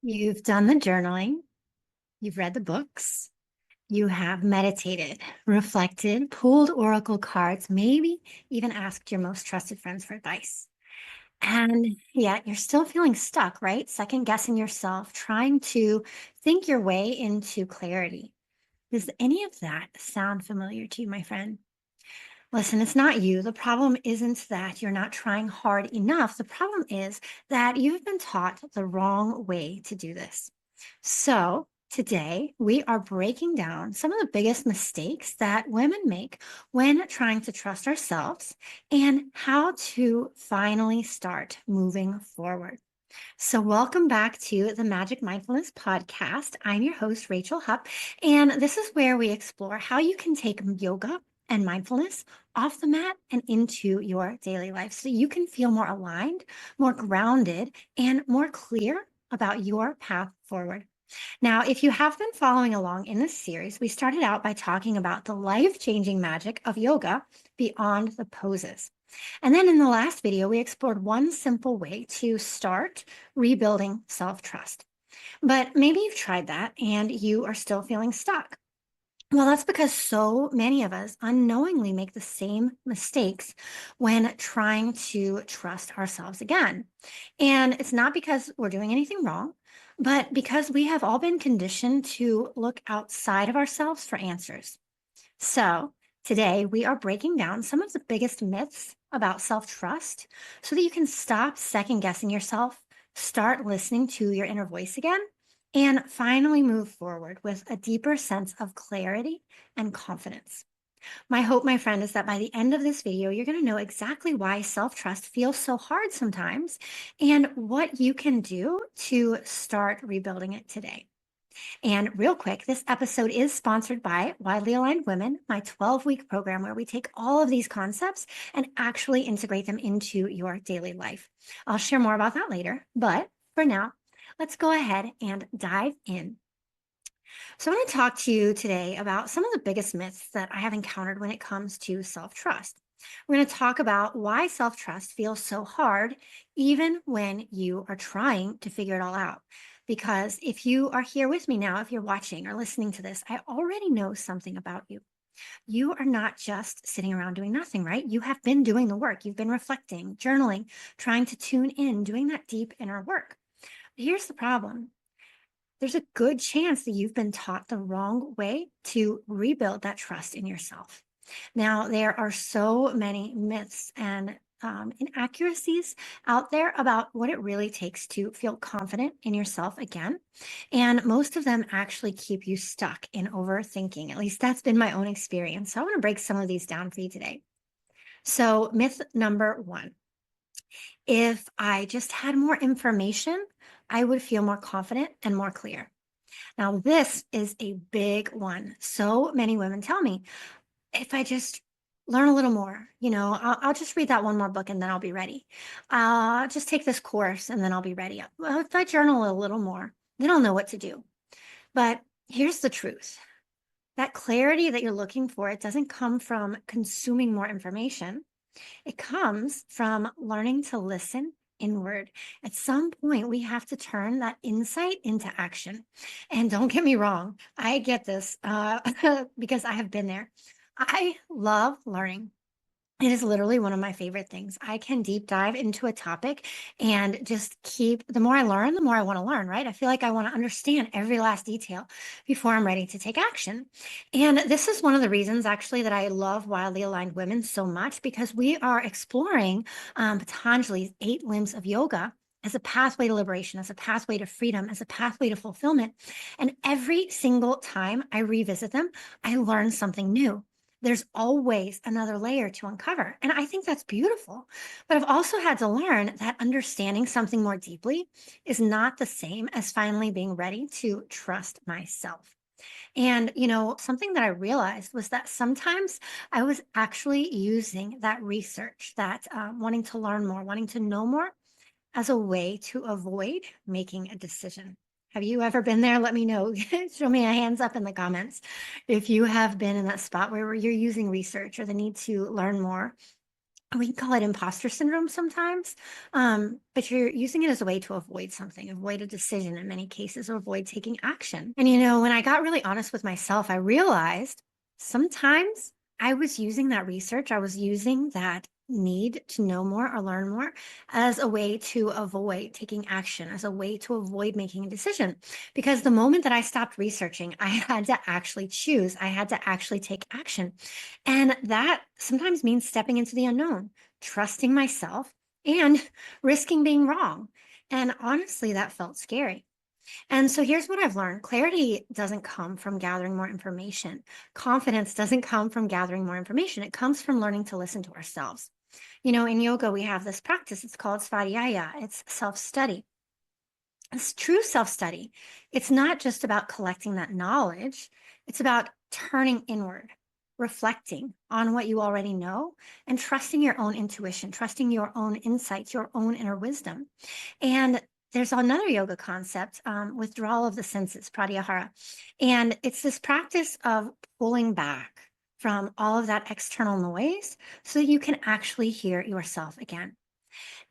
You've done the journaling, you've read the books, you have meditated, reflected, pulled oracle cards, maybe even asked your most trusted friends for advice. And yet you're still feeling stuck, right? Second guessing yourself, trying to think your way into clarity. Does any of that sound familiar to you, my friend? Listen, it's not you. The problem isn't that you're not trying hard enough. The problem is that you've been taught the wrong way to do this. So, today we are breaking down some of the biggest mistakes that women make when trying to trust ourselves and how to finally start moving forward. So, welcome back to the Magic Mindfulness Podcast. I'm your host, Rachel Hupp, and this is where we explore how you can take yoga and mindfulness off the mat and into your daily life so you can feel more aligned, more grounded, and more clear about your path forward. Now, if you have been following along in this series, we started out by talking about the life changing magic of yoga beyond the poses. And then in the last video, we explored one simple way to start rebuilding self trust. But maybe you've tried that and you are still feeling stuck. Well, that's because so many of us unknowingly make the same mistakes when trying to trust ourselves again. And it's not because we're doing anything wrong, but because we have all been conditioned to look outside of ourselves for answers. So, today we are breaking down some of the biggest myths about self trust so that you can stop second guessing yourself, start listening to your inner voice again, and finally move forward with a deeper sense of clarity and confidence. My hope, my friend, is that by the end of this video, you're going to know exactly why self trust feels so hard sometimes and what you can do to start rebuilding it today. And real quick, this episode is sponsored by Widely Aligned Women, my 12-week program where we take all of these concepts and actually integrate them into your daily life. I'll share more about that later, but for now, let's go ahead and dive in. So, I want to talk to you today about some of the biggest myths that I have encountered when it comes to self trust. We're going to talk about why self trust feels so hard, even when you are trying to figure it all out. Because if you are here with me now, if you're watching or listening to this, I already know something about you. You are not just sitting around doing nothing, right? You have been doing the work. You've been reflecting, journaling, trying to tune in, doing that deep inner work. Here's the problem: there's a good chance that you've been taught the wrong way to rebuild that trust in yourself. Now, there are so many myths and inaccuracies out there about what it really takes to feel confident in yourself again. And most of them actually keep you stuck in overthinking. At least that's been my own experience. So I want to break some of these down for you today. So, myth number one: if I just had more information, I would feel more confident and more clear. Now, this is a big one. So many women tell me, if I just learn a little more, I'll just read that one more book and then I'll be ready. I'll just take this course and then I'll be ready. Well, if I journal a little more, then I'll know what to do. But here's the truth: that clarity that you're looking for, it doesn't come from consuming more information. It comes from learning to listen inward. At some point, we have to turn that insight into action. And don't get me wrong, I get this because I have been there. I love learning. It is literally one of my favorite things. I can deep dive into a topic and just the more I learn, the more I want to learn, right? I feel like I want to understand every last detail before I'm ready to take action. And this is one of the reasons actually that I love Wildly Aligned Women so much, because we are exploring Patanjali's 8 limbs of yoga as a pathway to liberation, as a pathway to freedom, as a pathway to fulfillment. And every single time I revisit them, I learn something new. There's always another layer to uncover. And I think that's beautiful. But I've also had to learn that understanding something more deeply is not the same as finally being ready to trust myself. And, something that I realized was that sometimes I was actually using that research, that wanting to learn more, wanting to know more, as a way to avoid making a decision. Have you ever been there? Let me know. Show me a hands up in the comments if you have been in that spot where you're using research or the need to learn more we can call it imposter syndrome sometimes, but you're using it as a way to avoid something, avoid a decision in many cases, or avoid taking action. And, when I got really honest with myself, I realized sometimes I was using that research, I was using that need to know more or learn more as a way to avoid taking action, as a way to avoid making a decision. Because the moment that I stopped researching, I had to actually choose, I had to actually take action. And that sometimes means stepping into the unknown, trusting myself, and risking being wrong. And honestly, that felt scary. And so here's what I've learned: clarity doesn't come from gathering more information, confidence doesn't come from gathering more information. It comes from learning to listen to ourselves. In yoga, we have this practice. It's called svadhyaya, it's self study. It's true self study. It's not just about collecting that knowledge, it's about turning inward, reflecting on what you already know, and trusting your own intuition, trusting your own insights, your own inner wisdom. And there's another yoga concept, withdrawal of the senses, pratyahara. And it's this practice of pulling back from all of that external noise so that you can actually hear yourself again.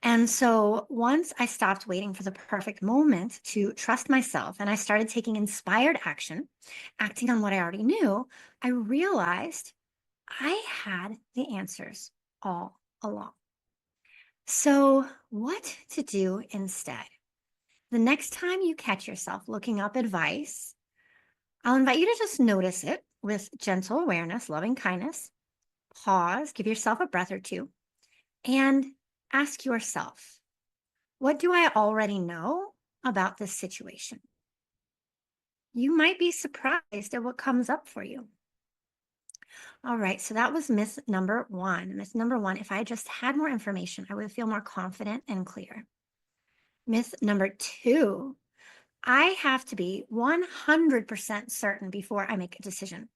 And so once I stopped waiting for the perfect moment to trust myself and I started taking inspired action, acting on what I already knew, I realized I had the answers all along. So, what to do instead? The next time you catch yourself looking up advice, I'll invite you to just notice it with gentle awareness, loving kindness. Pause, give yourself a breath or two, and ask yourself, what do I already know about this situation? You might be surprised at what comes up for you. All right, so that was myth number one. Myth number one: if I just had more information, I would feel more confident and clear. Myth number two: I have to be 100% certain before I make a decision.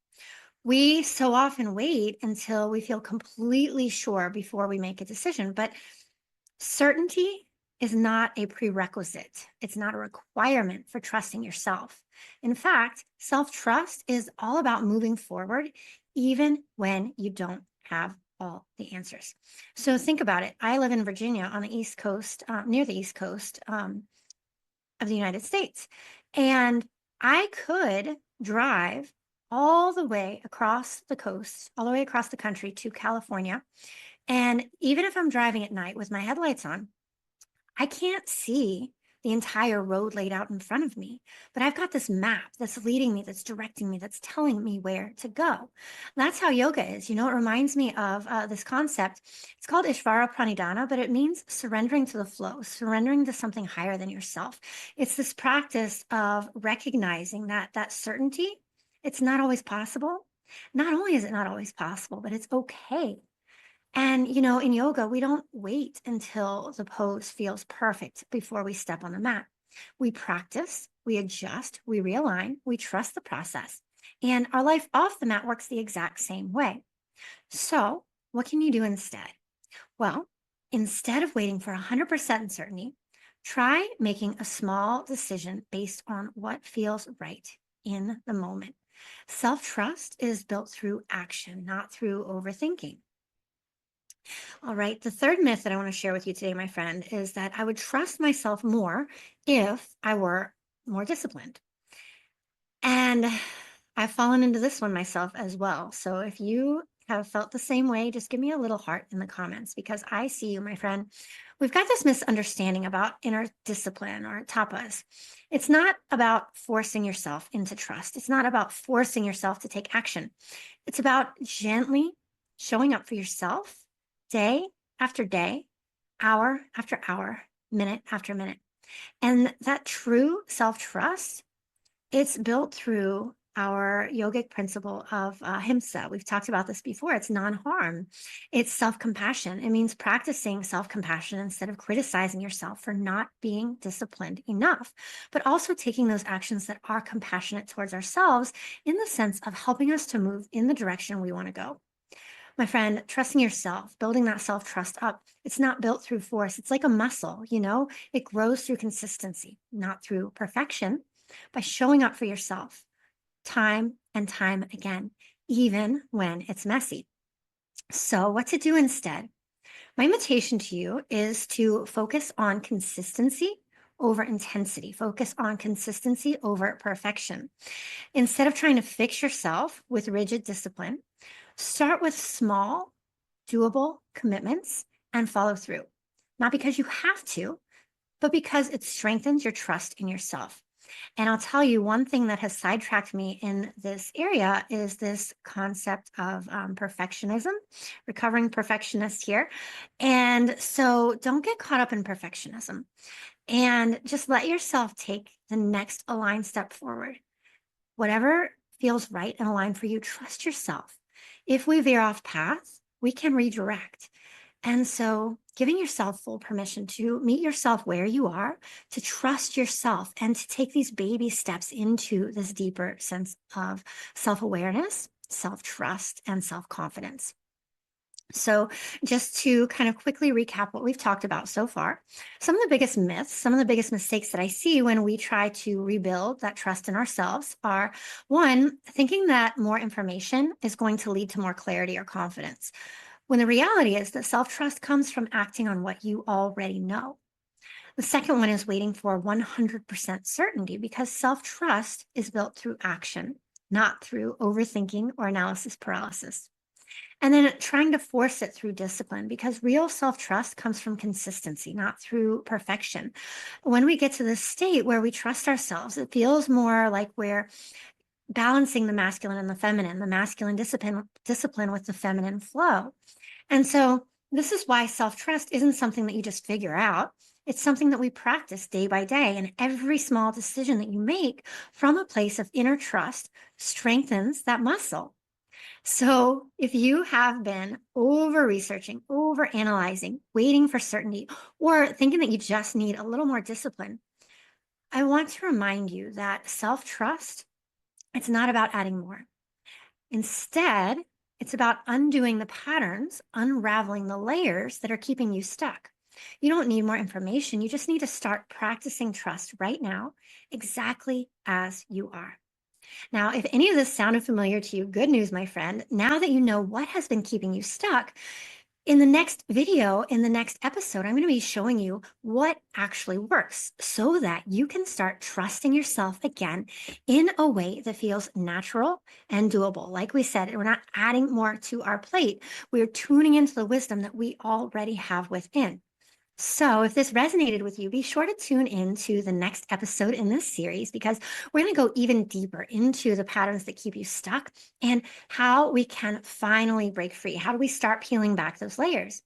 We so often wait until we feel completely sure before we make a decision, but certainty is not a prerequisite. It's not a requirement for trusting yourself. In fact, self trust is all about moving forward, even when you don't have all the answers. So think about it. I live in Virginia on the East Coast, near the East Coast of the United States. And I could drive all the way across the coast, all the way across the country to California. And even if I'm driving at night with my headlights on, I can't see the entire road laid out in front of me, but I've got this map that's leading me, that's directing me, that's telling me where to go. That's how yoga is. It reminds me of this concept. It's called Ishvara Pranidhana, but it means surrendering to the flow, surrendering to something higher than yourself. It's this practice of recognizing that certainty, it's not always possible. Not only is it not always possible, but it's okay. And, in yoga, we don't wait until the pose feels perfect before we step on the mat. We practice, we adjust, we realign, we trust the process. And our life off the mat works the exact same way. So, what can you do instead? Well, instead of waiting for 100% certainty, try making a small decision based on what feels right in the moment. Self trust is built through action, not through overthinking. All right. The third myth that I want to share with you today, my friend, is that I would trust myself more if I were more disciplined. And I've fallen into this one myself as well. So if you have felt the same way, just give me a little heart in the comments, because I see you, my friend. We've got this misunderstanding about inner discipline, or tapas. It's not about forcing yourself into trust. It's not about forcing yourself to take action. It's about gently showing up for yourself day after day, hour after hour, minute after minute. And that true self-trust, it's built through our yogic principle of ahimsa. We've talked about this before. It's non-harm. It's self-compassion. It means practicing self-compassion instead of criticizing yourself for not being disciplined enough, but also taking those actions that are compassionate towards ourselves, in the sense of helping us to move in the direction we want to go. My friend, trusting yourself, building that self-trust up, it's not built through force. It's like a muscle, it grows through consistency, not through perfection, by showing up for yourself time and time again, even when it's messy. So, what to do instead? My invitation to you is to focus on consistency over intensity, focus on consistency over perfection. Instead of trying to fix yourself with rigid discipline, start with small, doable commitments and follow through. Not because you have to, but because it strengthens your trust in yourself. And I'll tell you one thing that has sidetracked me in this area is this concept of perfectionism, recovering perfectionist here. And so don't get caught up in perfectionism and just let yourself take the next aligned step forward. Whatever feels right and aligned for you, trust yourself. If we veer off path, we can redirect. And so, giving yourself full permission to meet yourself where you are, to trust yourself, and to take these baby steps into this deeper sense of self awareness, self trust, and self confidence. So, just to kind of quickly recap what we've talked about so far, some of the biggest myths, some of the biggest mistakes that I see when we try to rebuild that trust in ourselves are one, thinking that more information is going to lead to more clarity or confidence, when the reality is that self trust comes from acting on what you already know. The second one is waiting for 100% certainty because self trust is built through action, not through overthinking or analysis paralysis. And then trying to force it through discipline because real self trust comes from consistency, not through perfection. When we get to this state where we trust ourselves, it feels more like we're balancing the masculine and the masculine discipline with the feminine flow. And so this is why self trust isn't something that you just figure out. It's something that we practice day by day. And every small decision that you make from a place of inner trust strengthens that muscle. So if you have been over researching, over analyzing, waiting for certainty, or thinking that you just need a little more discipline, I want to remind you that self trust, it's not about adding more. Instead, it's about undoing the patterns, unraveling the layers that are keeping you stuck. You don't need more information. You just need to start practicing trust right now, exactly as you are. Now, if any of this sounded familiar to you, good news, my friend. Now that you know what has been keeping you stuck, in the next video, in the next episode, I'm going to be showing you what actually works so that you can start trusting yourself again in a way that feels natural and doable. Like we said, we're not adding more to our plate. We're tuning into the wisdom that we already have within. So, if this resonated with you, be sure to tune in to the next episode in this series because we're going to go even deeper into the patterns that keep you stuck and how we can finally break free. How do we start peeling back those layers?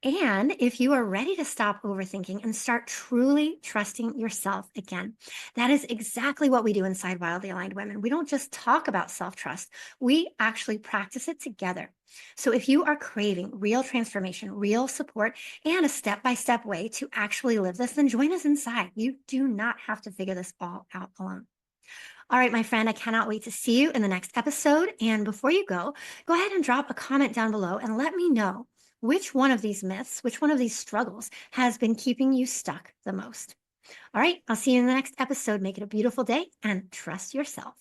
And if you are ready to stop overthinking and start truly trusting yourself again, that is exactly what we do inside Wildly Aligned Women. We don't just talk about self trust, we actually practice it together. So if you are craving real transformation, real support, and a step by step way to actually live this, then join us inside. You do not have to figure this all out alone. All right, my friend, I cannot wait to see you in the next episode. And before you go ahead and drop a comment down below and let me know which one of these myths, which one of these struggles has been keeping you stuck the most. All right, I'll see you in the next episode. Make it a beautiful day and trust yourself.